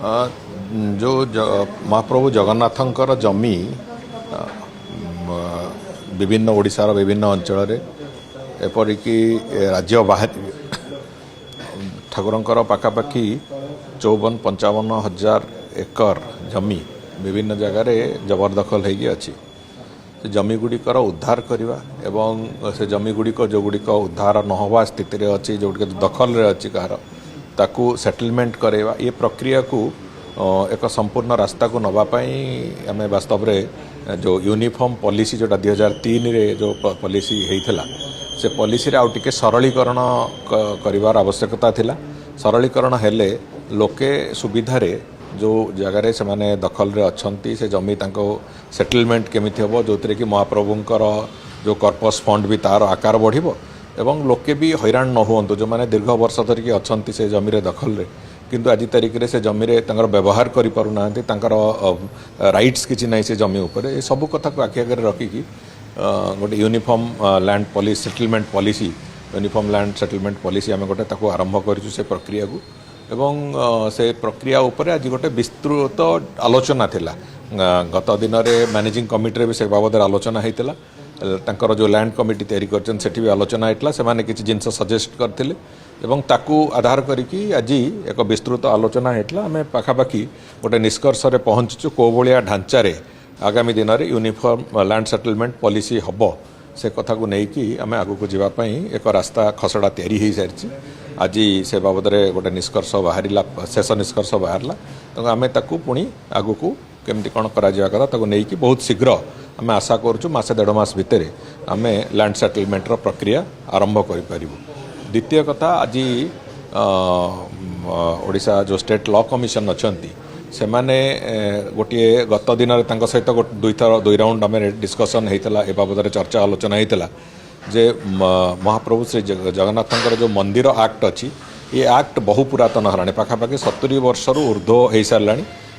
जो महाप्रभु जगन्नाथंकर जमी विभिन्न ओडिशार विभिन्न अंचल एपरिक राज्य बाहर ठाकुरंकर पाखापाखि 54-55 हजार जमी विभिन्न जगार जबरदखल होगी अच्छी से जमी गुड़िकर उद्धार करवा एवं से जमी गुड़िक जो गुड़िक उद्धार न हवा स्थित अच्छी जो दखल अच्छी कहार ताकू सेटलमेंट करवा ये प्रक्रिया को एक संपूर्ण रास्ता को नवापाई आम वास्तव में जो यूनिफॉर्म पॉलिसी जोटा 2003 रे जो पॉलिसी होता से पॉलिसी आउ टिके सरलीकरण करिवार आवश्यकता थिला। सरलीकरण हेले लोके सुविधारे जो जगार से माने दखल रे अच्छंती से जमी तांको सेटलमेंट केमिति हबो जो कि महाप्रभुंकर जो कॉर्पस फंड भी तार आकार बढ़िबो एवं लोके भी हैरान न हुअंतु जो माने दीर्घ वर्ष धरिकी अच्छंती से जमी रे दखल रे किंतु आज तारिख रे से जमी रे तांकर व्यवहार करि पारु नांती तांकर राइट्स किछि नै से जमी ऊपर ए सब कथा को आखि आगे रखिकी गोटे uniform land policy settlement policy uniform land settlement policy आम गोटे ताको आरंभ करिछु से प्रक्रिया को एवं से प्रक्रिया उपर आज गोटे विस्तृत आलोचना थिला। गत दिन में मैनेजिंग कमिटी भी से बाबद आलोचना होता तांकर जो लैंड कमिटी तैयारी करछन सेठी भी आलोचना होता से माने किछि जिनस सजेस्ट करथिले एवं ताकू आधार करिकी आज एक विस्तृत आलोचना होता आम पाखापाखि गोटे निष्कर्ष रे पहुँचुछु को भलिया ढांचारे आगामी दिन में यूनिफॉर्म लैंड सेटलमेंट पॉलिसी हबो से कथा को लेकिन आम आगू को जीवाई एक रास्ता खसड़ा तैयारी हो सारी आज से बाबद गोटे निष्कर्ष बाहर शेष निष्कर्ष बाहर तो आम ताकू पुणी आगू को केमती कौन करा ताको लेकिन बहुत शीघ्र आम आशा करुँ मासे 1.5 मास भितर आम लैंड सेटलमेंटर प्रक्रिया आरंभ कर। द्वितीय कथा आज ओडिशा जो स्टेट लॉ कमिशन अच्छी से माने गोटे गत दिन सहित दुई राउंड आम डिस्कसन होता ए बाबद चर्चा आलोचना होता जे महाप्रभु श्री जगन्नाथंकर जो मंदिर एक्ट अच्छी ये एक्ट बहु पुरातन है पाखापाखि 70 वर्ष ऊर्ध्व हो सारा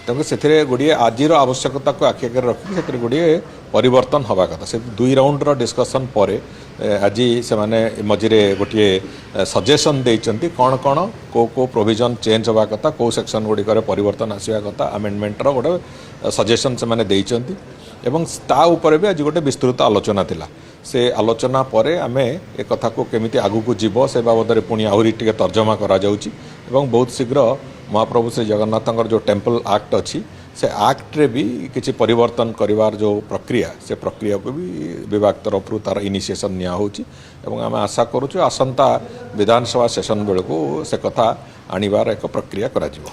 तेणु से गोटे आज आवश्यकता को आखि आगे रखी से गोटे परिवर्तन हवा कथा से 2 राउंड डिस्कसन पर आज से माने मझे गोटे सजेसन देइचंती कौन कौन को प्रोविजन चेंज हवा कथा को सेक्शन गुड़िकर परिवर्तन आसवा कथा आमेंडमेंटर गोटे सजेसन से माने देइचंती एवं ता ऊपर भी आज गोटे विस्तृत आलोचना थिला से आलोचना पर आम एक कथा को केमिति आगू को जीव से बाबद पुणी आहरी टिके तर्जमा करा जाउची एवं बहुत शीघ्र महाप्रभु श्री जगन्नाथंकर जो टेम्पल एक्ट अच्छी से एक्ट रे भी किसी परिवर्तन करिवार जो प्रक्रिया से प्रक्रिया को भी विभाग तरफ तार इनिशिएशन निया होची एवं आम आशा करूँ आसंता विधानसभा सेशन बेलू से कथा आनिबार एक प्रक्रिया करा जिवो।